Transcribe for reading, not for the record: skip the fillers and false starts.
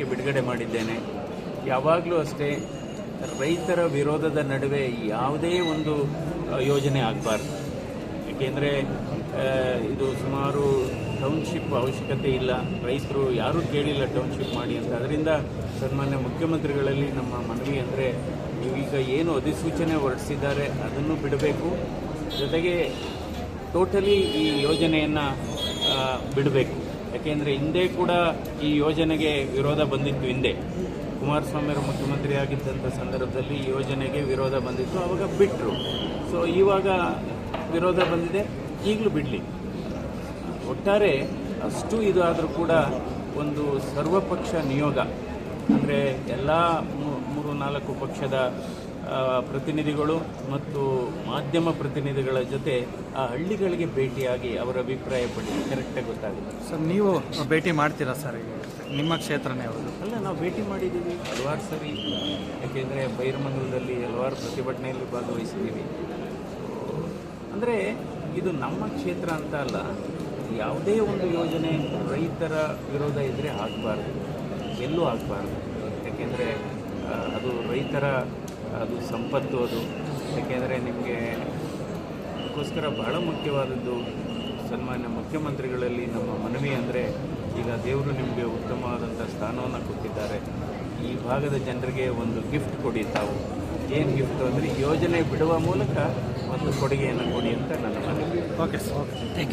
ಸದ್ಯಕ್ಕೆ ಬಿಡುಗಡೆ ಮಾಡಿದ್ದೇನೆ. ಯಾವಾಗಲೂ ಅಷ್ಟೇ ರೈತರ ವಿರೋಧದ ನಡುವೆ ಯಾವುದೇ ಒಂದು ಯೋಜನೆ ಆಗಬಾರ್ದು. ಏಕೆಂದರೆ ಇದು ಸುಮಾರು ಟೌನ್ಶಿಪ್ ಅವಶ್ಯಕತೆ ಇಲ್ಲ, ರೈತರು ಯಾರೂ ಕೇಳಿಲ್ಲ ಟೌನ್ಶಿಪ್ ಮಾಡಿ ಅಂತ. ಅದರಿಂದ ಸನ್ಮಾನ್ಯ ಮುಖ್ಯಮಂತ್ರಿಗಳಲ್ಲಿ ನಮ್ಮ ಮನವಿ ಅಂದರೆ ಈಗ ಏನು ಅಧಿಸೂಚನೆ ಹೊರಡಿಸಿದ್ದಾರೆ ಅದನ್ನು ಬಿಡಬೇಕು, ಜೊತೆಗೆ ಟೋಟಲಿ ಈ ಯೋಜನೆಯನ್ನು ಬಿಡಬೇಕು. ಯಾಕೆಂದರೆ ಹಿಂದೆ ಕೂಡ ಈ ಯೋಜನೆಗೆ ವಿರೋಧ ಬಂದಿತ್ತು. ಹಿಂದೆ ಕುಮಾರಸ್ವಾಮಿಯವರು ಮುಖ್ಯಮಂತ್ರಿ ಆಗಿದ್ದಂಥ ಸಂದರ್ಭದಲ್ಲಿ ಈ ಯೋಜನೆಗೆ ವಿರೋಧ ಬಂದಿತ್ತು, ಆವಾಗ ಬಿಟ್ಟರು. ಸೊ ಇವಾಗ ವಿರೋಧ ಬಂದಿದೆ, ಈಗಲೂ ಬಿಡಲಿ. ಒಟ್ಟಾರೆ ಅಷ್ಟು ಇದು ಆದರೂ ಕೂಡ ಒಂದು ಸರ್ವಪಕ್ಷ ನಿಯೋಗ ಅಂದರೆ ಎಲ್ಲ 3-4 ಪಕ್ಷದ ಪ್ರತಿನಿಧಿಗಳು ಮತ್ತು ಮಾಧ್ಯಮ ಪ್ರತಿನಿಧಿಗಳ ಜೊತೆ ಆ ಹಳ್ಳಿಗಳಿಗೆ ಭೇಟಿಯಾಗಿ ಅವರ ಅಭಿಪ್ರಾಯ ಪಡಿ ಕರೆಕ್ಟಾಗಿ ಗೊತ್ತಾಗುತ್ತೆ. ಸರ್, ನೀವು ಭೇಟಿ ಮಾಡ್ತೀರಾ ಸರ್? ನಿಮ್ಮ ಕ್ಷೇತ್ರನೇ ಯಾವುದು? ಅಲ್ಲ, ನಾವು ಭೇಟಿ ಮಾಡಿದ್ದೀವಿ ಹಲವಾರು ಸರಿ. ಯಾಕೆಂದರೆ ಬೈರಮಂಗಲದಲ್ಲಿ ಹಲವಾರು ಪ್ರತಿಭಟನೆಯಲ್ಲಿ ಭಾಗವಹಿಸಿದ್ದೀವಿ. ಅಂದರೆ ಇದು ನಮ್ಮ ಕ್ಷೇತ್ರ ಅಂತ ಅಲ್ಲ, ಯಾವುದೇ ಒಂದು ಯೋಜನೆ ರೈತರ ವಿರೋಧ ಇದ್ದರೆ ಆಗಬಾರ್ದು, ಎಲ್ಲೂ ಆಗಬಾರ್ದು. ಯಾಕೆಂದರೆ ಅದು ರೈತರ ಅದು ಸಂಪತ್ತು ಅದು. ಯಾಕೆಂದರೆ ನಿಮಗೆ ಅದಕ್ಕೋಸ್ಕರ ಬಹಳ ಮುಖ್ಯವಾದದ್ದು ಸನ್ಮಾನ್ಯ ಮುಖ್ಯಮಂತ್ರಿಗಳಲ್ಲಿ ನಮ್ಮ ಮನವಿ ಅಂದರೆ, ಈಗ ದೇವರು ನಿಮಗೆ ಉತ್ತಮವಾದಂಥ ಸ್ಥಾನವನ್ನು ಕೊಟ್ಟಿದ್ದಾರೆ, ಈ ಭಾಗದ ಜನರಿಗೆ ಒಂದು ಗಿಫ್ಟ್ ಕೊಡಿ. ತಾವು ಏನು ಗಿಫ್ಟ್ ಅಂದರೆ ಯೋಜನೆ ಬಿಡುವ ಮೂಲಕ ಒಂದು ಕೊಡುಗೆಯನ್ನು ಕೊಡಿ ಅಂತ ನನ್ನ ಮನವಿ. Okay sir.